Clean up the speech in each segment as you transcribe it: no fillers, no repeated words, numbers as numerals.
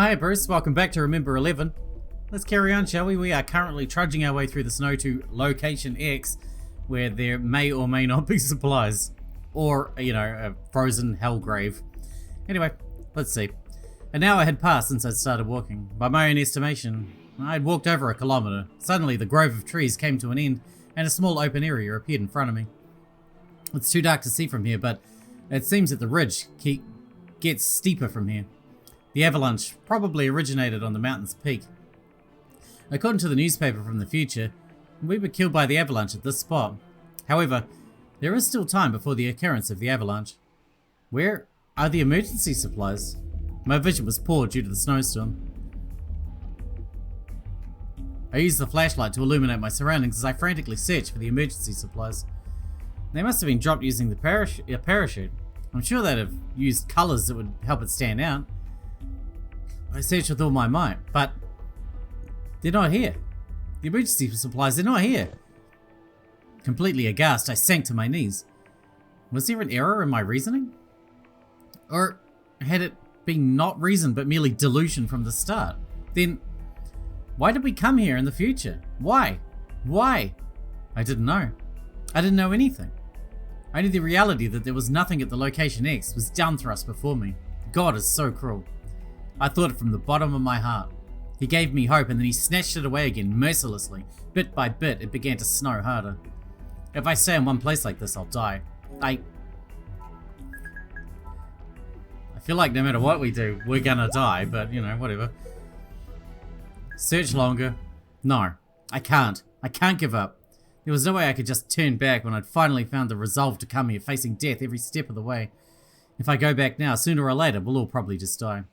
Hey Bruce, welcome back to Remember 11. Let's carry on, shall we? We are currently trudging our way through the snow to Location X, where there may or may not be supplies. Or, a frozen hellgrave. Anyway, let's see. An hour had passed since I'd started walking. By my own estimation, I'd walked over a kilometre. Suddenly, the grove of trees came to an end, and a small open area appeared in front of me. It's too dark to see from here, but it seems that the ridge gets steeper from here. The avalanche probably originated on the mountain's peak. According to the newspaper from the future, we were killed by the avalanche at this spot. However, there is still time before the occurrence of the avalanche. Where are the emergency supplies? My vision was poor due to the snowstorm. I used the flashlight to illuminate my surroundings as I frantically searched for the emergency supplies. They must have been dropped using the parachute. I'm sure they'd have used colours that would help it stand out. I searched with all my might, but they're not here. The emergency supplies, they're not here. Completely aghast, I sank to my knees. Was there an error in my reasoning? Or had it been not reason but merely delusion from the start? Then, why did we come here in the future? Why? Why? I didn't know. I didn't know anything. Only the reality that there was nothing at the Location X was down thrust before me. God is so cruel. I thought it from the bottom of my heart. He gave me hope and then he snatched it away again mercilessly. Bit by bit, it began to snow harder. If I stay in one place like this, I'll die. I feel like no matter what we do, we're gonna die, but whatever. Search longer. No, I can't. I can't give up. There was no way I could just turn back when I'd finally found the resolve to come here facing death every step of the way. If I go back now, sooner or later, we'll all probably just die.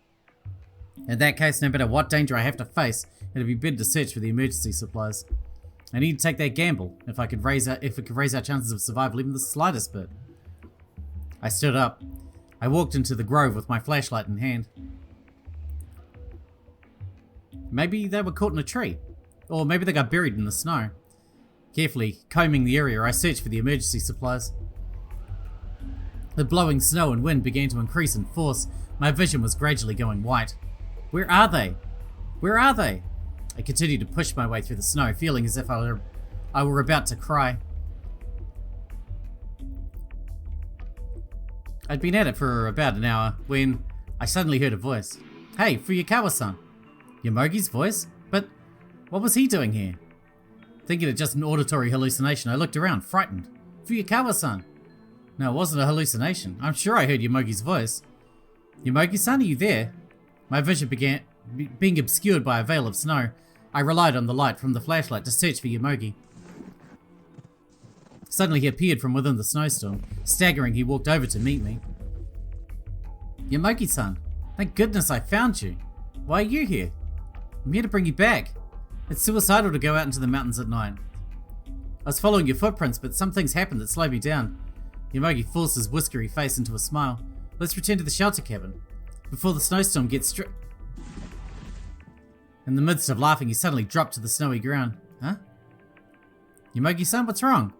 In that case, no matter what danger I have to face, it'd be better to search for the emergency supplies. I need to take that gamble if it could raise our chances of survival even the slightest bit. I stood up. I walked into the grove with my flashlight in hand. Maybe they were caught in a tree. Or maybe they got buried in the snow. Carefully combing the area, I searched for the emergency supplies. The blowing snow and wind began to increase in force. My vision was gradually going white. Where are they? Where are they? I continued to push my way through the snow, feeling as if I were about to cry. I'd been at it for about an hour when I suddenly heard a voice. Hey, Uyukawa-san. Yomogi's voice? But what was he doing here? Thinking it just an auditory hallucination, I looked around, frightened. Uyukawa-san. No, it wasn't a hallucination. I'm sure I heard Yomogi's voice. Yomogi-san, are you there? My vision began being obscured by a veil of snow. I relied on the light from the flashlight to search for Yomogi. Suddenly he appeared from within the snowstorm. Staggering, he walked over to meet me. Yomogi-san, thank goodness I found you. Why are you here? I'm here to bring you back. It's suicidal to go out into the mountains at night. I was following your footprints, but some things happened that slowed me down. Yomogi forced his whiskery face into a smile. Let's return to the shelter cabin. Before the snowstorm gets In the midst of laughing, he suddenly dropped to the snowy ground. Huh? Yomogi-san, what's wrong?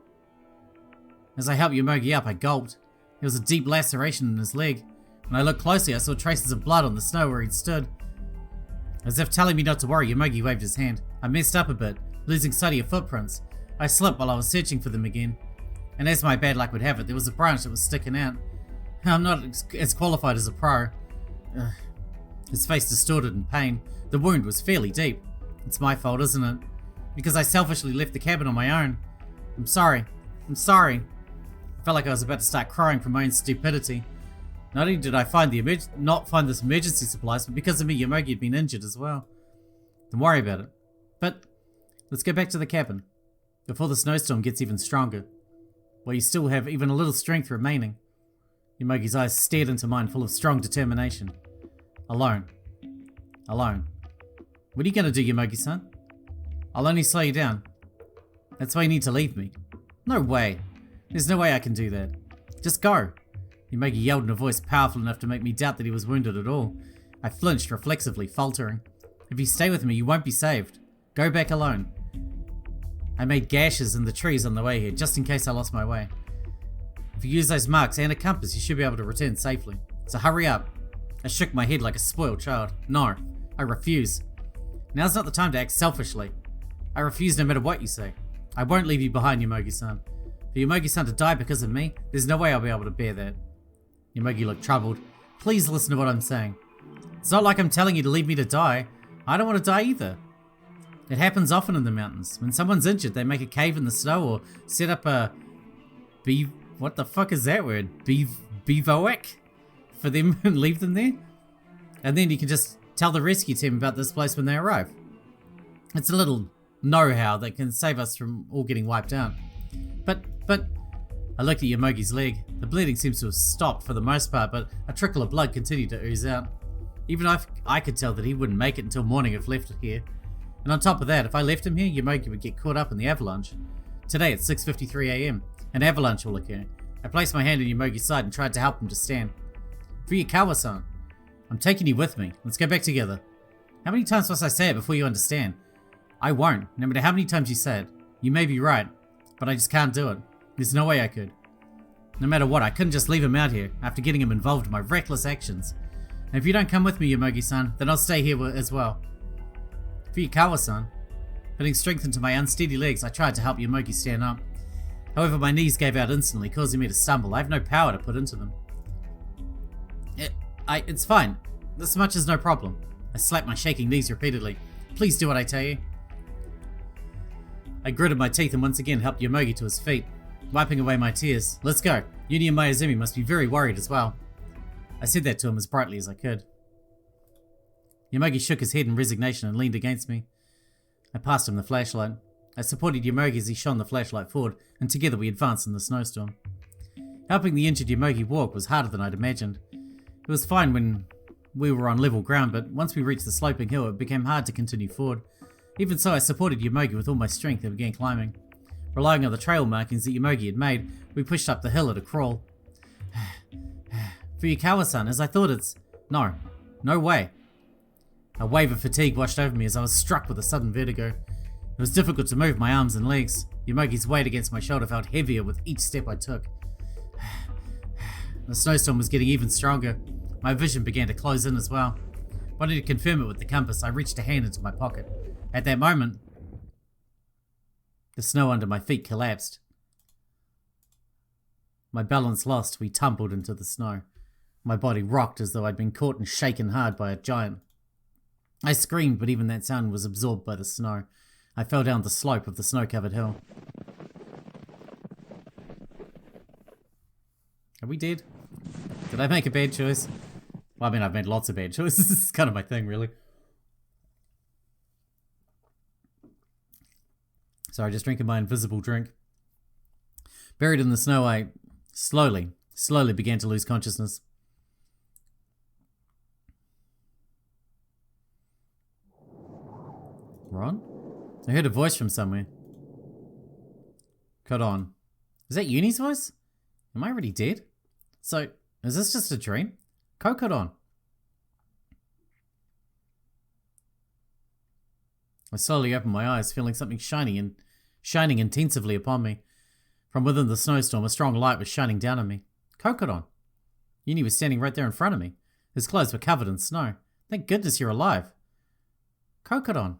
As I helped Yomogi up, I gulped. There was a deep laceration in his leg. When I looked closely, I saw traces of blood on the snow where he'd stood. As if telling me not to worry, Yomogi waved his hand. I messed up a bit, losing sight of your footprints. I slipped while I was searching for them again. And as my bad luck would have it, there was a branch that was sticking out. I'm not as qualified as a pro. His face distorted in pain. The wound was fairly deep. It's my fault, isn't it? Because I selfishly left the cabin on my own. I'm sorry. I'm sorry. I felt like I was about to start crying from my own stupidity. Not only did I not find this emergency supplies, but because of me, Yomogi had been injured as well. Don't worry about it. But let's go back to the cabin before the snowstorm gets even stronger. While you still have even a little strength remaining. Yomogi's eyes stared into mine, full of strong determination. Alone. Alone. What are you going to do, Yomogi-san? I'll only slow you down. That's why you need to leave me. No way. There's no way I can do that. Just go. Yomogi yelled in a voice powerful enough to make me doubt that he was wounded at all. I flinched reflexively, faltering. If you stay with me, you won't be saved. Go back alone. I made gashes in the trees on the way here, just in case I lost my way. If you use those marks and a compass, you should be able to return safely. So hurry up. I shook my head like a spoiled child. No, I refuse. Now's not the time to act selfishly. I refuse no matter what you say. I won't leave you behind, Yomogi-san. For Yomogi-san to die because of me, there's no way I'll be able to bear that. Yomogi looked troubled. Please listen to what I'm saying. It's not like I'm telling you to leave me to die. I don't want to die either. It happens often in the mountains. When someone's injured, they make a cave in the snow or set up a... what the fuck is that word? Bivouac? For them and leave them there? And then you can just tell the rescue team about this place when they arrive. It's a little know-how that can save us from all getting wiped out. But... I looked at Yomogi's leg. The bleeding seems to have stopped for the most part, but a trickle of blood continued to ooze out. Even I could tell that he wouldn't make it until morning if left here. And on top of that, if I left him here, Yomogi would get caught up in the avalanche. Today at 6:53 AM, an avalanche will occur. I placed my hand on Yomogi's side and tried to help him to stand. Uyukawa-san, I'm taking you with me. Let's go back together. How many times must I say it before you understand? I won't, no matter how many times you say it. You may be right, but I just can't do it. There's no way I could. No matter what, I couldn't just leave him out here after getting him involved in my reckless actions. And if you don't come with me, Yomogi-san, then I'll stay here as well. Uyukawa-san. Putting strength into my unsteady legs, I tried to help Yomogi stand up. However, my knees gave out instantly, causing me to stumble. I have no power to put into them. It's fine. This much is no problem. I slapped my shaking knees repeatedly. Please do what I tell you. I gritted my teeth and once again helped Yomogi to his feet, wiping away my tears. Let's go. Yuni and Mayuzumi must be very worried as well. I said that to him as brightly as I could. Yomogi shook his head in resignation and leaned against me. I passed him the flashlight. I supported Yomogi as he shone the flashlight forward, and together we advanced in the snowstorm. Helping the injured Yomogi walk was harder than I'd imagined. It was fine when we were on level ground, but once we reached the sloping hill, it became hard to continue forward. Even so, I supported Yomogi with all my strength and began climbing. Relying on the trail markings that Yomogi had made, we pushed up the hill at a crawl. Uyukawa-san, as I thought it's... No way. A wave of fatigue washed over me as I was struck with a sudden vertigo. It was difficult to move my arms and legs. Yomogi's weight against my shoulder felt heavier with each step I took. The snowstorm was getting even stronger. My vision began to close in as well. Wanting to confirm it with the compass, I reached a hand into my pocket. At that moment, the snow under my feet collapsed. My balance lost, we tumbled into the snow. My body rocked as though I'd been caught and shaken hard by a giant. I screamed, but even that sound was absorbed by the snow. I fell down the slope of the snow-covered hill. Are we dead? Did I make a bad choice? Well, I mean, I've made lots of bad choices. This is kind of my thing, really. Sorry, just drinking my invisible drink. Buried in the snow, I slowly began to lose consciousness. Ron? I heard a voice from somewhere. Cut on. Is that Uni's voice? Am I already dead? So, is this just a dream? Kokoro. I slowly opened my eyes, feeling something shining intensively upon me. From within the snowstorm, a strong light was shining down on me. Kokoro. Yuni was standing right there in front of me. His clothes were covered in snow. Thank goodness you're alive. Kokoro.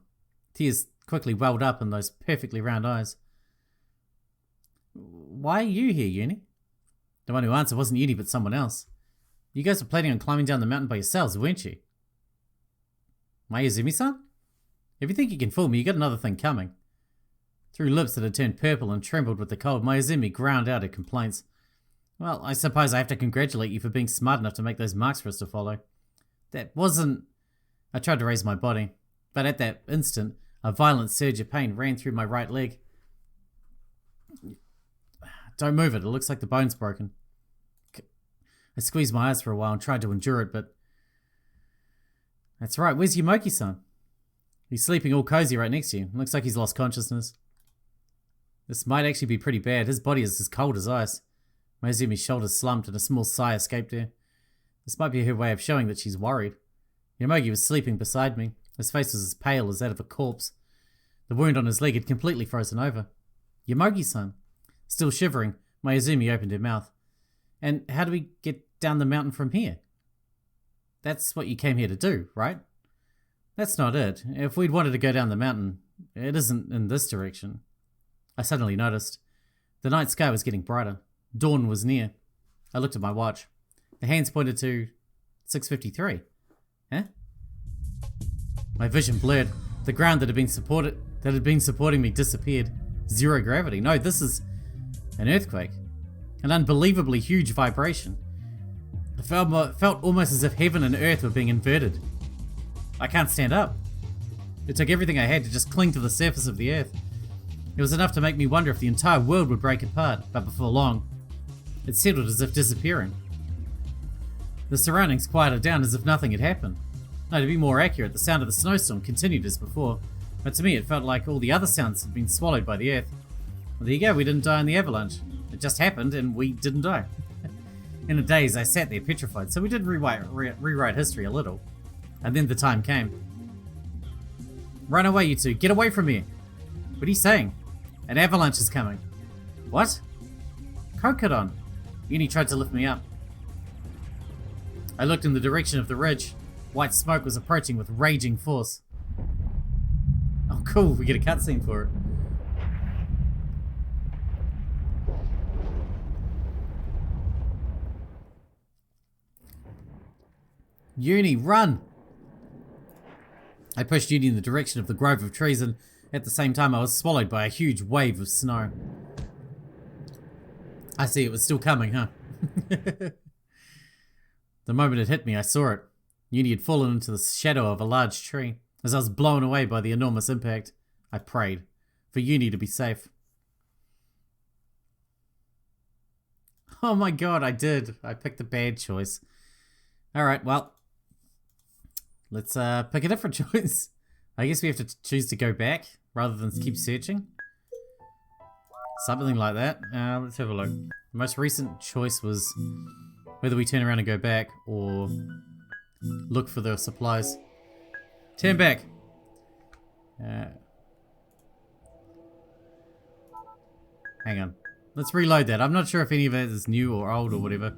Tears quickly welled up in those perfectly round eyes. Why are you here, Yuni? The one who answered wasn't Yuni but someone else. You guys were planning on climbing down the mountain by yourselves, weren't you? Mayuzumi-san? If you think you can fool me, you got another thing coming. Through lips that had turned purple and trembled with the cold, Mayuzumi ground out her complaints. Well, I suppose I have to congratulate you for being smart enough to make those marks for us to follow. That wasn't... I tried to raise my body, but at that instant, a violent surge of pain ran through my right leg. Don't move it looks like the bone's broken. I squeezed my eyes for a while and tried to endure it, but... That's right, where's Yomogi-san? He's sleeping all cozy right next to you. Looks like he's lost consciousness. This might actually be pretty bad. His body is as cold as ice. Mayuzumi's shoulders slumped and a small sigh escaped her. This might be her way of showing that she's worried. Yomogi was sleeping beside me. His face was as pale as that of a corpse. The wound on his leg had completely frozen over. Yomogi-san. Still shivering, Mayuzumi opened her mouth. And how do we get down the mountain from here? That's what you came here to do, right? That's not it. If we'd wanted to go down the mountain, it isn't in this direction. I suddenly noticed. The night sky was getting brighter. Dawn was near. I looked at my watch. The hands pointed to 6:53. Huh? My vision blurred. The ground that had been supporting me disappeared. Zero gravity. No, this is an earthquake. An unbelievably huge vibration. It felt almost as if heaven and earth were being inverted. I can't stand up. It took everything I had to just cling to the surface of the earth. It was enough to make me wonder if the entire world would break apart, but before long, it settled as if disappearing. The surroundings quieted down as if nothing had happened. No, to be more accurate, the sound of the snowstorm continued as before, but to me it felt like all the other sounds had been swallowed by the earth. Well, there you go, we didn't die in the avalanche. It just happened and we didn't die. In a daze, I sat there petrified, so we did rewrite history a little. And then the time came. Run away, you two. Get away from here. What are you saying? An avalanche is coming. What? Kokoro. Yuni tried to lift me up. I looked in the direction of the ridge. White smoke was approaching with raging force. Oh cool, we get a cutscene for it. Yuni, run! I pushed Yuni in the direction of the grove of trees, and at the same time I was swallowed by a huge wave of snow. I see, it was still coming, huh? The moment it hit me, I saw it. Yuni had fallen into the shadow of a large tree. As I was blown away by the enormous impact, I prayed for Yuni to be safe. Oh my god, I did. I picked the bad choice. Alright, well, let's pick a different choice. I guess we have to choose to go back rather than keep searching. Something like that. Let's have a look. The most recent choice was whether we turn around and go back or look for the supplies. Turn back. Hang on. Let's reload that. I'm not sure if any of it is new or old or whatever.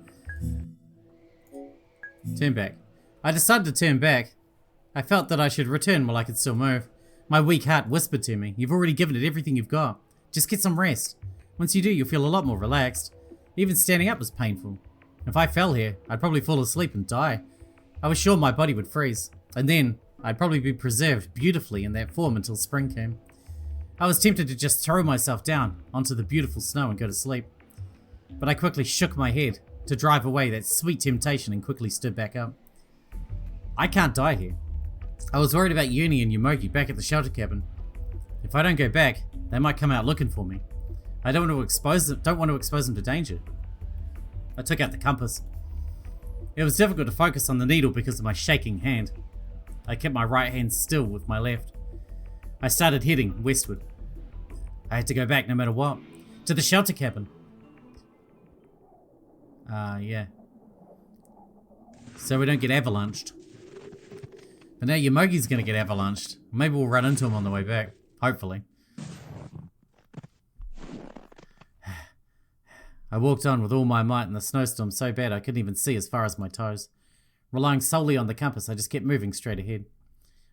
Turn back. I decided to turn back. I felt that I should return while I could still move. My weak heart whispered to me, you've already given it everything you've got. Just get some rest. Once you do, you'll feel a lot more relaxed. Even standing up was painful. If I fell here, I'd probably fall asleep and die. I was sure my body would freeze, and then I'd probably be preserved beautifully in that form until spring came. I was tempted to just throw myself down onto the beautiful snow and go to sleep. But I quickly shook my head to drive away that sweet temptation and quickly stood back up. I can't die here. I was worried about Yuni and Yomogi back at the shelter cabin. If I don't go back, they might come out looking for me. I don't want to expose them to danger. I took out the compass. It was difficult to focus on the needle because of my shaking hand. I kept my right hand still with my left. I started heading westward. I had to go back no matter what. To the shelter cabin. Yeah. So we don't get avalanched. But now Yomogi's gonna get avalanched. Maybe we'll run into him on the way back. Hopefully. I walked on with all my might in the snowstorm so bad I couldn't even see as far as my toes. Relying solely on the compass, I just kept moving straight ahead.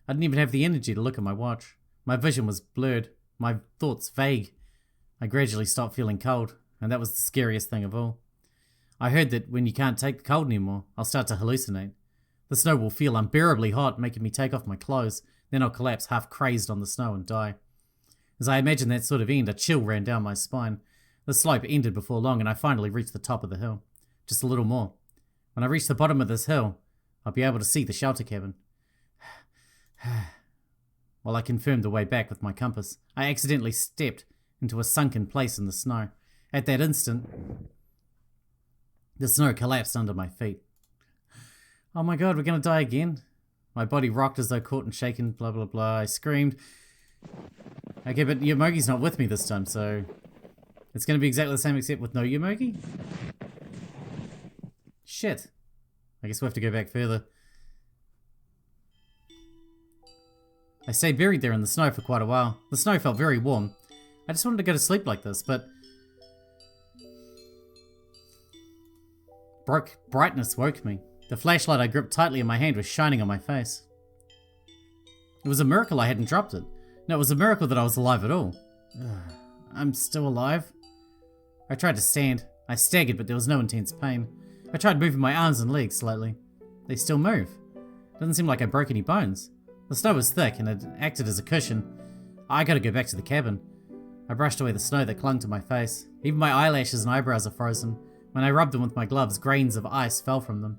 I didn't even have the energy to look at my watch. My vision was blurred, my thoughts vague. I gradually stopped feeling cold, and that was the scariest thing of all. I heard that when you can't take the cold anymore, I'll start to hallucinate. The snow will feel unbearably hot, making me take off my clothes, then I'll collapse half crazed on the snow and die. As I imagined that sort of end, a chill ran down my spine. The slope ended before long, and I finally reached the top of the hill. Just a little more. When I reach the bottom of this hill, I'll be able to see the shelter cabin. While I confirmed the way back with my compass, I accidentally stepped into a sunken place in the snow. At that instant, the snow collapsed under my feet. Oh my god, we're gonna die again? My body rocked as though caught and shaken, blah blah blah. I screamed. Okay, but Yomogi's not with me this time, so it's gonna be exactly the same except with no Yomogi? Shit. I guess we'll have to go back further. I stayed buried there in the snow for quite a while. The snow felt very warm. I just wanted to go to sleep like this, but brightness woke me. The flashlight I gripped tightly in my hand was shining on my face. It was a miracle I hadn't dropped it. No, it was a miracle that I was alive at all. I'm still alive? I tried to stand. I staggered, but there was no intense pain. I tried moving my arms and legs slightly. They still move. Doesn't seem like I broke any bones. The snow was thick and it acted as a cushion. I gotta go back to the cabin. I brushed away the snow that clung to my face. Even my eyelashes and eyebrows are frozen. When I rubbed them with my gloves, grains of ice fell from them.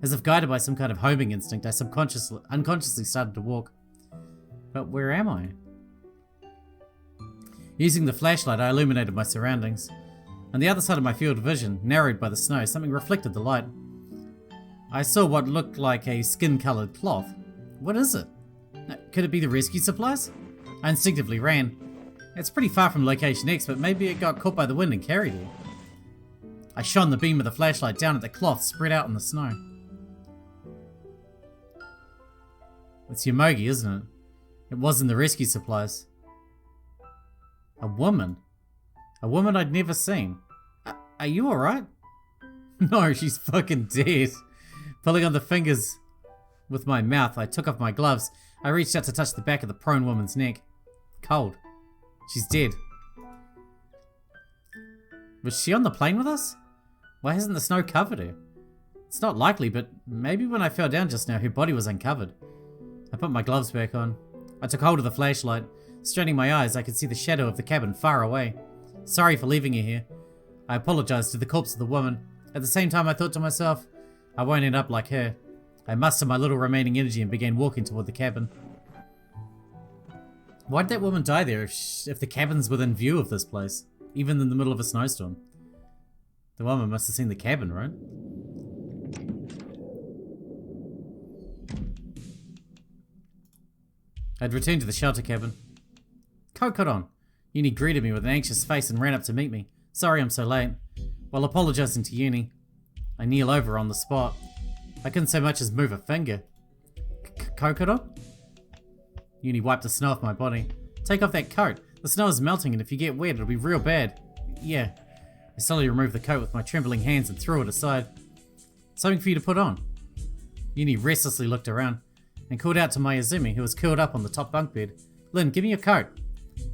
As if guided by some kind of homing instinct, I unconsciously started to walk. But where am I? Using the flashlight, I illuminated my surroundings. On the other side of my field of vision, narrowed by the snow, something reflected the light. I saw what looked like a skin-coloured cloth. What is it? Could it be the rescue supplies? I instinctively ran. It's pretty far from location X, but maybe it got caught by the wind and carried it. I shone the beam of the flashlight down at the cloth spread out in the snow. It's Yomogi, isn't it? It was in the rescue supplies. A woman. A woman I'd never seen. Are you alright? No, she's fucking dead. Pulling on the fingers with my mouth, I took off my gloves. I reached out to touch the back of the prone woman's neck. Cold. She's dead. Was she on the plane with us? Why hasn't the snow covered her? It's not likely, but maybe when I fell down just now, her body was uncovered. I put my gloves back on. I took hold of the flashlight. Straining my eyes, I could see the shadow of the cabin far away. Sorry for leaving her here. I apologized to the corpse of the woman. At the same time, I thought to myself, I won't end up like her. I mustered my little remaining energy and began walking toward the cabin. Why did that woman die there if the cabin's within view of this place? Even in the middle of a snowstorm. The woman must have seen the cabin, right? I'd returned to the shelter cabin. Kokoro. Yuni greeted me with an anxious face and ran up to meet me. Sorry I'm so late. While apologizing to Yuni, I kneel over on the spot. I couldn't so much as move a finger. Kokoro? Yuni wiped the snow off my body. Take off that coat. The snow is melting and if you get wet it'll be real bad. Yeah. I slowly removed the coat with my trembling hands and threw it aside. Something for you to put on. Yuni restlessly looked around and called out to Mayuzumi, who was curled up on the top bunk bed. Lin, give me your coat.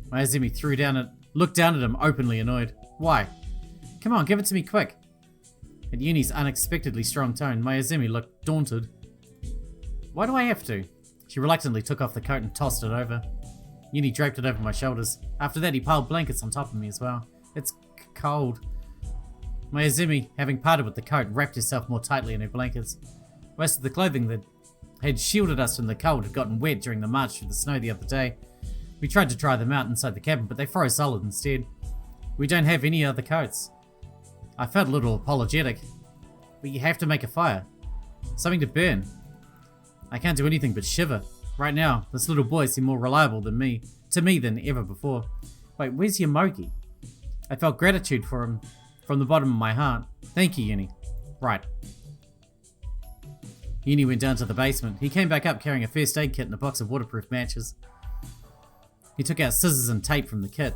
Mayuzumi looked down at him, openly annoyed. Why? Come on, give it to me quick. At Yuni's unexpectedly strong tone, Mayuzumi looked daunted. Why do I have to? She reluctantly took off the coat and tossed it over. Yuni draped it over my shoulders. After that, he piled blankets on top of me as well. It's cold. Mayuzumi, having parted with the coat, wrapped herself more tightly in her blankets. Most of the clothing that had shielded us from the cold had gotten wet during the march through the snow the other day. We tried to dry them out inside the cabin, but they froze solid instead. We don't have any other coats. I felt a little apologetic. But you have to make a fire. Something to burn. I can't do anything but shiver. Right now, this little boy seemed more reliable to me than ever before. Wait, where's Yomogi? I felt gratitude for him from the bottom of my heart. Thank you, Yuni. Right. Yuni went down to the basement. He came back up carrying a first aid kit and a box of waterproof matches. He took out scissors and tape from the kit.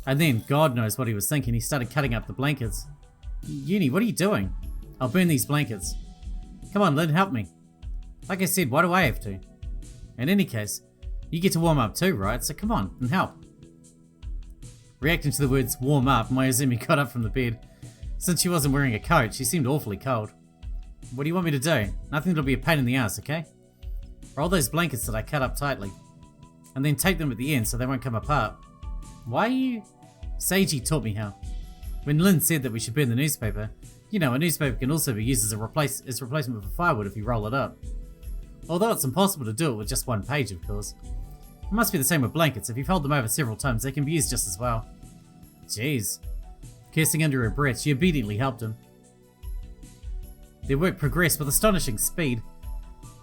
And then, God knows what he was thinking, he started cutting up the blankets. Yuni, what are you doing? I'll burn these blankets. Come on, Lin, help me. Like I said, why do I have to? In any case, you get to warm up too, right? So come on and help. Reacting to the words warm up, Mayuzumi got up from the bed. Since she wasn't wearing a coat, she seemed awfully cold. What do you want me to do? Nothing that'll be a pain in the ass, okay? Roll those blankets that I cut up tightly. And then tape them at the end so they won't come apart. Why are you... Seiji taught me how. When Lin said that we should burn the newspaper, you know, a newspaper can also be used as a replacement for firewood if you roll it up. Although it's impossible to do it with just one page, of course. It must be the same with blankets. If you fold them over several times, they can be used just as well. Jeez. Cursing under her breath, she obediently helped him. Their work progressed with astonishing speed.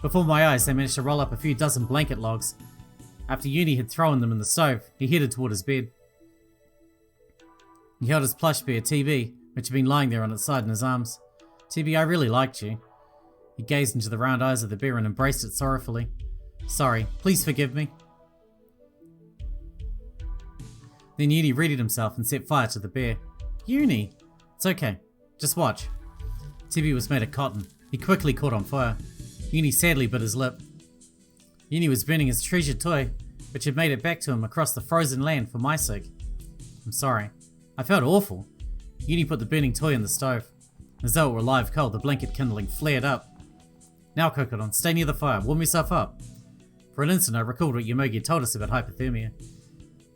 Before my eyes, they managed to roll up a few dozen blanket logs. After Yuni had thrown them in the stove, he headed toward his bed. He held his plush bear, TB, which had been lying there on its side in his arms. TB, I really liked you. He gazed into the round eyes of the bear and embraced it sorrowfully. Sorry, please forgive me. Then Yuni readied himself and set fire to the bear. Yuni! It's okay. Just watch. TB was made of cotton. He quickly caught on fire. Yuni sadly bit his lip. Yuni was burning his treasured toy, which had made it back to him across the frozen land for my sake. I'm sorry. I felt awful. Yuni put the burning toy in the stove. As though it were live coal, the blanket kindling flared up. Now, Kokoro, stay near the fire. Warm yourself up. For an instant, I recalled what Yomogi had told us about hypothermia.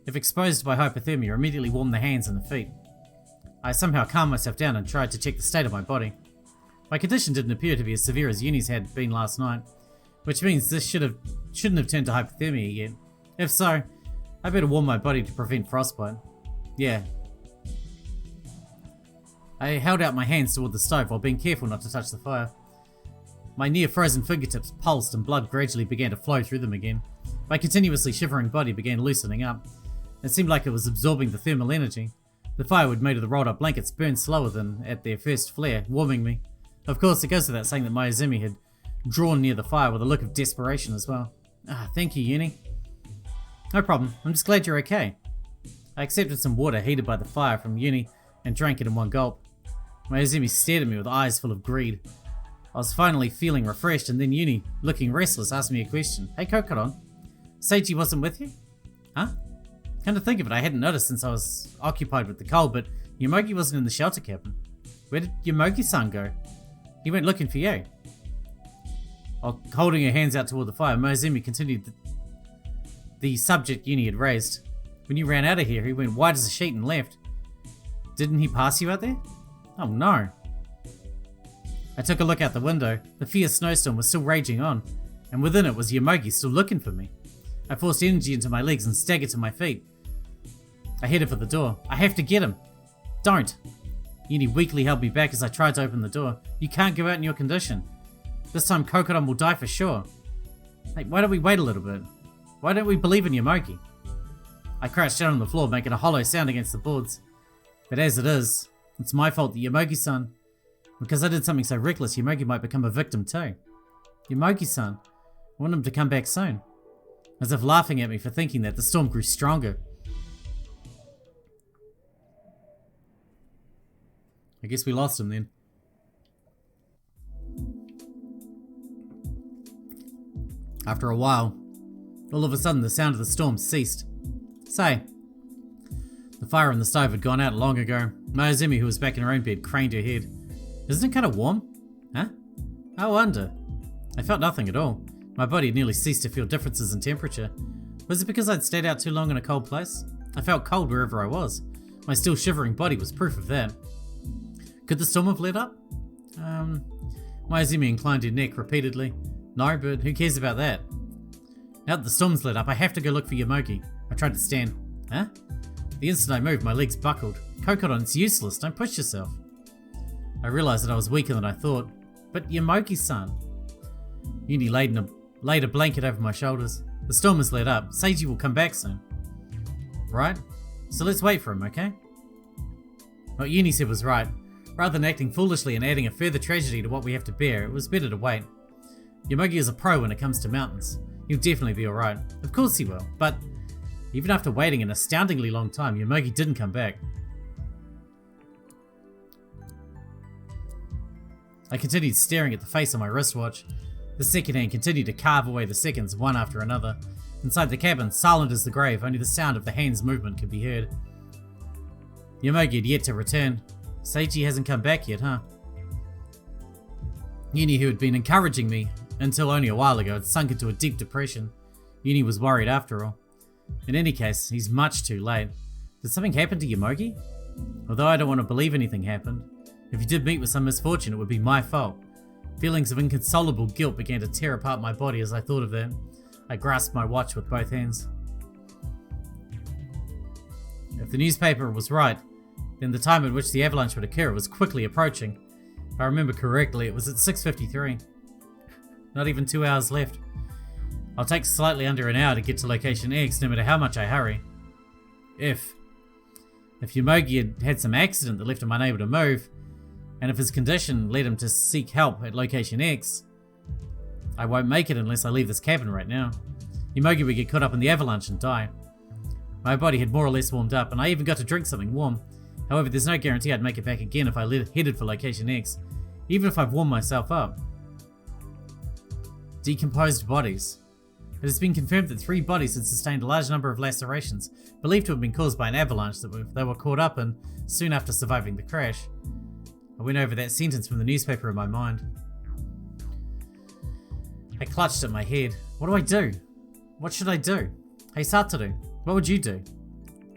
If exposed by hypothermia, immediately warm the hands and the feet. I somehow calmed myself down and tried to check the state of my body. My condition didn't appear to be as severe as Yuni's had been last night, which means this shouldn't have turned to hypothermia yet. If so, I better warm my body to prevent frostbite. Yeah. I held out my hands toward the stove while being careful not to touch the fire. My near-frozen fingertips pulsed and blood gradually began to flow through them again. My continuously shivering body began loosening up. It seemed like it was absorbing the thermal energy. The firewood made of the rolled up blankets burned slower than at their first flare, warming me. Of course, it goes without saying that Mayuzumi had drawn near the fire with a look of desperation as well. Thank you, Yuni. No problem, I'm just glad you're okay. I accepted some water heated by the fire from Yuni and drank it in one gulp. Mayuzumi stared at me with eyes full of greed. I was finally feeling refreshed, and then Yuni, looking restless, asked me a question. Hey Kokoro, Seiji wasn't with you? Huh? Come to think of it, I hadn't noticed since I was occupied with the cold, but Yomogi wasn't in the shelter cabin. Where did Yomogi-san go? He went looking for you. While holding her hands out toward the fire, Mayuzumi continued the subject Yuni had raised. When you ran out of here, he went white as a sheet and left. Didn't he pass you out there? Oh no. I took a look out the window. The fierce snowstorm was still raging on, and within it was Yomogi still looking for me. I forced energy into my legs and staggered to my feet. I headed for the door. I have to get him. Don't. Yuni weakly held me back as I tried to open the door. You can't go out in your condition. This time Kokoro will die for sure. Hey, why don't we wait a little bit? Why don't we believe in Yomogi? I crouched down on the floor, making a hollow sound against the boards. But as it is, it's my fault that Yomogi-san... Because I did something so reckless, Yomogi might become a victim too. Yomogi-san, I want him to come back soon. As if laughing at me for thinking that, the storm grew stronger. I guess we lost him then. After a while, all of a sudden the sound of the storm ceased. Say, the fire in the stove had gone out long ago. Mayuzumi, who was back in her own bed, craned her head. Isn't it kind of warm? Huh? I wonder. I felt nothing at all. My body had nearly ceased to feel differences in temperature. Was it because I'd stayed out too long in a cold place? I felt cold wherever I was. My still shivering body was proof of that. Could the storm have let up? Mayuzumi inclined her neck repeatedly. No, but who cares about that? Now that the storm's let up, I have to go look for Yomogi. I tried to stand. Huh? The instant I moved, my legs buckled. Kokoro, it's useless. Don't push yourself. I realized that I was weaker than I thought. But Yomogi-san. Yuni laid a blanket over my shoulders. The storm has let up. Seiji will come back soon. Right? So let's wait for him, okay? What Yuni said was right. Rather than acting foolishly and adding a further tragedy to what we have to bear, it was better to wait. Yomogi is a pro when it comes to mountains. He'll definitely be alright. Of course he will, but even after waiting an astoundingly long time, Yomogi didn't come back. I continued staring at the face on my wristwatch. The second hand continued to carve away the seconds one after another. Inside the cabin, silent as the grave, only the sound of the hand's movement could be heard. Yomogi had yet to return. Seiji hasn't come back yet, huh? Yuni, who had been encouraging me until only a while ago, had sunk into a deep depression. Yuni was worried after all. In any case, he's much too late. Did something happen to Yomogi? Although I don't want to believe anything happened. If he did meet with some misfortune, it would be my fault. Feelings of inconsolable guilt began to tear apart my body as I thought of that. I grasped my watch with both hands. If the newspaper was right, then the time at which the avalanche would occur was quickly approaching. If I remember correctly, it was at 6:53. Not even 2 hours left. I'll take slightly under an hour to get to location X, no matter how much I hurry. If Yomogi had had some accident that left him unable to move, and if his condition led him to seek help at location X, I won't make it unless I leave this cabin right now. Yomogi would get caught up in the avalanche and die. My body had more or less warmed up, and I even got to drink something warm. However, there's no guarantee I'd make it back again if I headed for location X, even if I've warmed myself up. Decomposed bodies. It has been confirmed that 3 bodies had sustained a large number of lacerations, believed to have been caused by an avalanche that they were caught up in soon after surviving the crash. I went over that sentence from the newspaper in my mind. I clutched at my head. What do I do? What should I do? Hey Satoru, what would you do?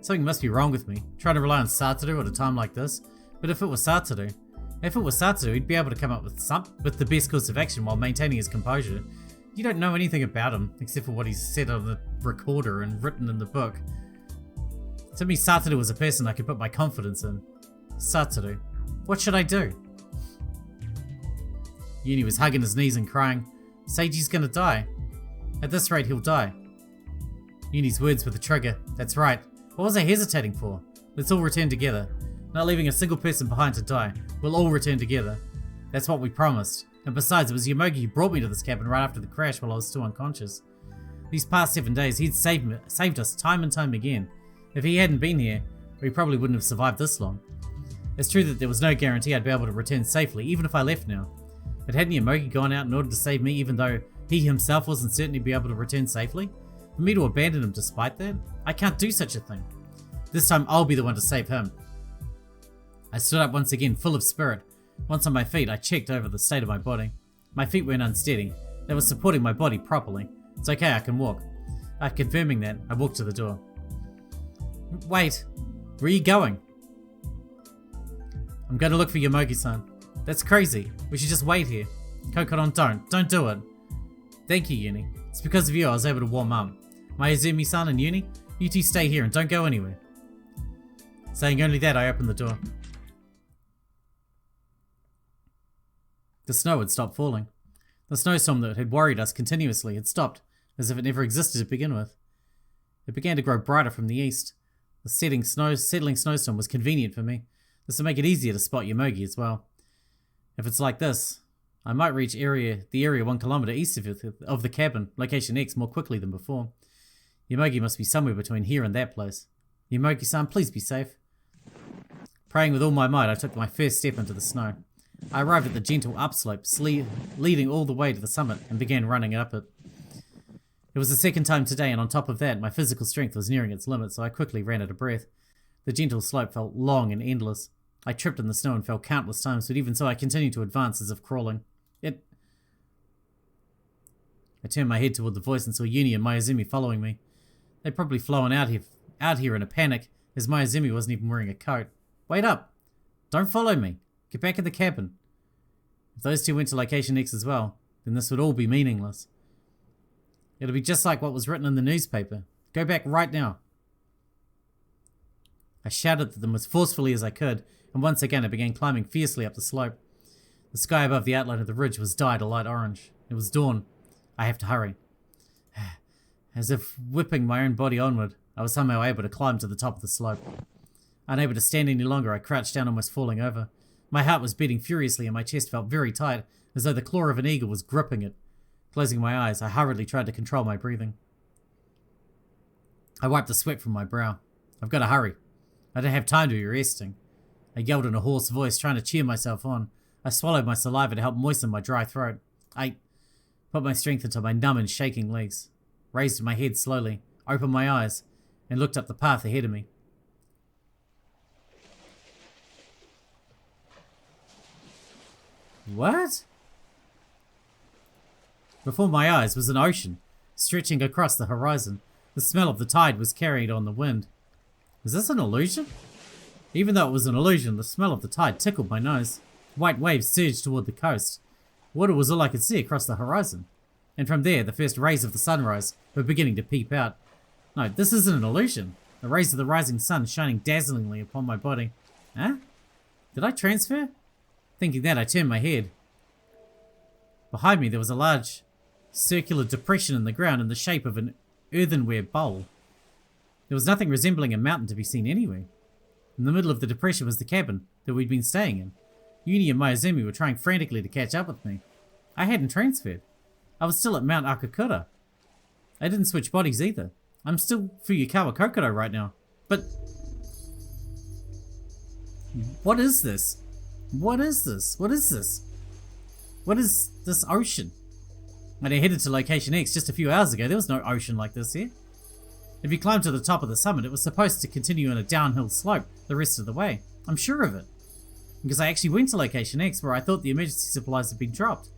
Something must be wrong with me, trying to rely on Satoru at a time like this. But if it was Satoru, he'd be able to come up with the best course of action while maintaining his composure. You don't know anything about him, except for what he's said on the recorder and written in the book. To me, Satoru was a person I could put my confidence in. Satoru, what should I do? Yuni was hugging his knees and crying, Seiji's gonna die. At this rate, he'll die. Yuni's words were the trigger. That's right. What was I hesitating for? Let's all return together. Not leaving a single person behind to die. We'll all return together. That's what we promised. And besides, it was Yomogi who brought me to this cabin right after the crash while I was still unconscious. These past 7 days, he'd saved us time and time again. If he hadn't been here, we probably wouldn't have survived this long. It's true that there was no guarantee I'd be able to return safely, even if I left now. But hadn't Yomogi gone out in order to save me, even though he himself wasn't certain he'd be able to return safely? For me to abandon him despite that? I can't do such a thing. This time I'll be the one to save him. I stood up once again, full of spirit. Once on my feet, I checked over the state of my body. My feet weren't unsteady. They were supporting my body properly. It's okay, I can walk. After confirming that, I walked to the door. Wait, where are you going? I'm going to look for Yomogi-san. That's crazy. We should just wait here. Kokoro, don't do it. Thank you, Yuni. It's because of you I was able to warm up. Mayuzumi-san and Yuni, you two stay here and don't go anywhere. Saying only that, I opened the door. The snow had stopped falling. The snowstorm that had worried us continuously had stopped, as if it never existed to begin with. It began to grow brighter from the east. The settling snowstorm was convenient for me. This would make it easier to spot Yomogi as well. If it's like this, I might reach the area 1 kilometer east of the cabin, location X, more quickly than before. Yomogi must be somewhere between here and that place. Yomogi-san, please be safe. Praying with all my might, I took my first step into the snow. I arrived at the gentle upslope, leading all the way to the summit, and began running up it. It was the second time today, and on top of that, my physical strength was nearing its limit, so I quickly ran out of breath. The gentle slope felt long and endless. I tripped in the snow and fell countless times, but even so I continued to advance as if crawling. I turned my head toward the voice and saw Yuni and Mayuzumi following me. They'd probably flown out here in a panic, as Mayuzumi wasn't even wearing a coat. Wait up! Don't follow me! Get back in the cabin. If those two went to location X as well, then this would all be meaningless. It'll be just like what was written in the newspaper. Go back right now. I shouted at them as forcefully as I could, and once again I began climbing fiercely up the slope. The sky above the outline of the ridge was dyed a light orange. It was dawn. I have to hurry. As if whipping my own body onward, I was somehow able to climb to the top of the slope. Unable to stand any longer, I crouched down, almost falling over. My heart was beating furiously and my chest felt very tight, as though the claw of an eagle was gripping it. Closing my eyes, I hurriedly tried to control my breathing. I wiped the sweat from my brow. I've got to hurry. I don't have time to be resting. I yelled in a hoarse voice, trying to cheer myself on. I swallowed my saliva to help moisten my dry throat. I put my strength into my numb and shaking legs, raised my head slowly, opened my eyes, and looked up the path ahead of me. What? Before my eyes was an ocean, stretching across the horizon. The smell of the tide was carried on the wind. Was this an illusion? Even though it was an illusion, the smell of the tide tickled my nose. White waves surged toward the coast. Water was all I could see across the horizon. And from there, the first rays of the sunrise were beginning to peep out. No, this isn't an illusion. The rays of the rising sun shining dazzlingly upon my body. Huh? Did I transfer? Thinking that, I turned my head. Behind me, there was a large circular depression in the ground in the shape of an earthenware bowl. There was nothing resembling a mountain to be seen anywhere. In the middle of the depression was the cabin that we'd been staying in. Yuni and Mayuzumi were trying frantically to catch up with me. I hadn't transferred. I was still at Mount Akakura. I didn't switch bodies either. I'm still uyukawa Kokoro right now. But what is this? What is this? What is this? What is this ocean? When I headed to Location X just a few hours ago, there was no ocean like this here. If you climbed to the top of the summit, it was supposed to continue on a downhill slope the rest of the way. I'm sure of it. Because I actually went to Location X where I thought the emergency supplies had been dropped.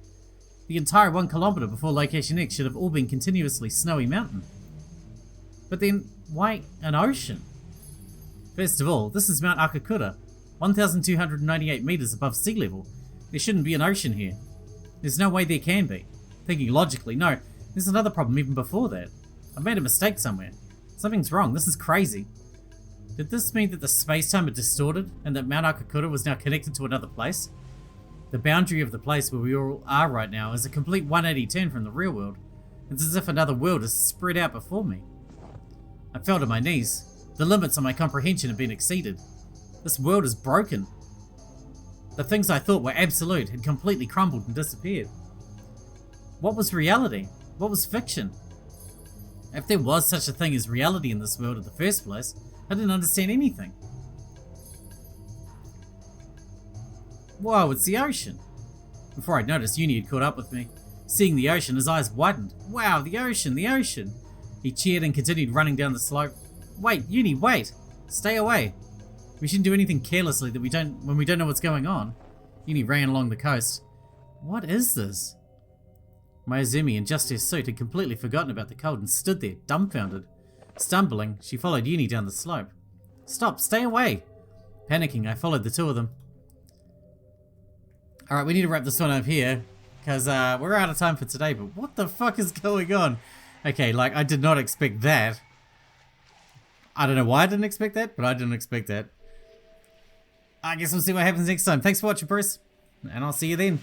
The entire 1 kilometer before Location X should have all been continuously snowy mountain. But then, why an ocean? First of all, this is Mount Akakura, 1,298 meters above sea level. There shouldn't be an ocean here. There's no way there can be. Thinking logically, no, there's another problem even before that. I made a mistake somewhere. Something's wrong, this is crazy. Did this mean that the space-time had distorted and that Mount Akakura was now connected to another place? The boundary of the place where we all are right now is a complete 180 turn from the real world. It's as if another world is spread out before me. I fell to my knees. The limits on my comprehension have been exceeded. This world is broken. The things I thought were absolute had completely crumbled and disappeared. What was reality? What was fiction? If there was such a thing as reality in this world in the first place, I didn't understand anything. Whoa, it's the ocean. Before I'd noticed, Yuni had caught up with me. Seeing the ocean, his eyes widened. Wow, the ocean, the ocean. He cheered and continued running down the slope. Wait, Yuni, wait. Stay away. We shouldn't do anything carelessly when we don't know what's going on. Yuni ran along the coast. What is this? Mayuzumi, in just her suit, had completely forgotten about the cold and stood there, dumbfounded. Stumbling, she followed Yuni down the slope. Stop, stay away! Panicking, I followed the two of them. Alright, we need to wrap this one up here, because we're out of time for today, but what the fuck is going on? Okay, like, I did not expect that. I don't know why I didn't expect that, but I didn't expect that. I guess we'll see what happens next time. Thanks for watching, Bruce, and I'll see you then.